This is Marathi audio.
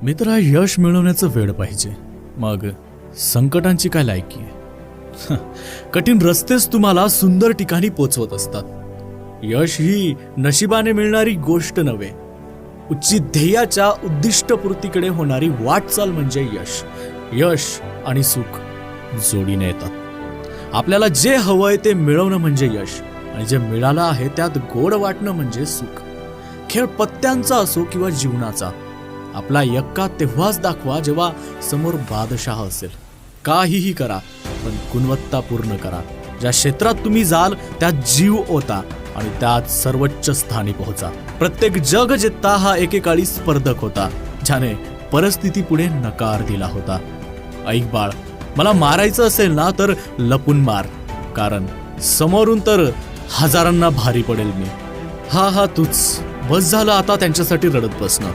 मित्रा, यश मिळवण्याचं वेळ पाहिजे, मग संकटांची काय लायकी आहे? कठीण रस्तेच तुम्हाला सुंदर ठिकाणी पोचवत असतात. यश ही नशिबाने मिळणारी गोष्ट नव्हे, उच्च ध्येयाच्या उद्दिष्टपूर्तीकडे होणारी वाटचाल म्हणजे यश. यश आणि सुख जोडीने येतात. आपल्याला जे हवंय ते मिळवणं म्हणजे यश, आणि जे मिळालं आहे त्यात गोड वाटणं म्हणजे सुख. खेळ पत्त्यांचा असो किंवा जीवनाचा, आपला यक्का तेव्हाच दाखवा जेव्हा समोर बादशाह असेल. काहीही करा, पण गुणवत्तापूर्ण करा. ज्या क्षेत्रात तुम्ही जाल त्यात जीव ओता आणि त्यात सर्वोच्च स्थानी पोहोचा. प्रत्येक जग जित्ता हा एकेकाळी स्पर्धक होता, ज्याने परिस्थिती पुढे नकार दिला होता. ऐक बाळ, मला मारायचं असेल ना तर लपून मार, कारण समोरून तर हजारांना भारी पडेल मी. हा तूच. बस झालं आता त्यांच्यासाठी रडत बसणं.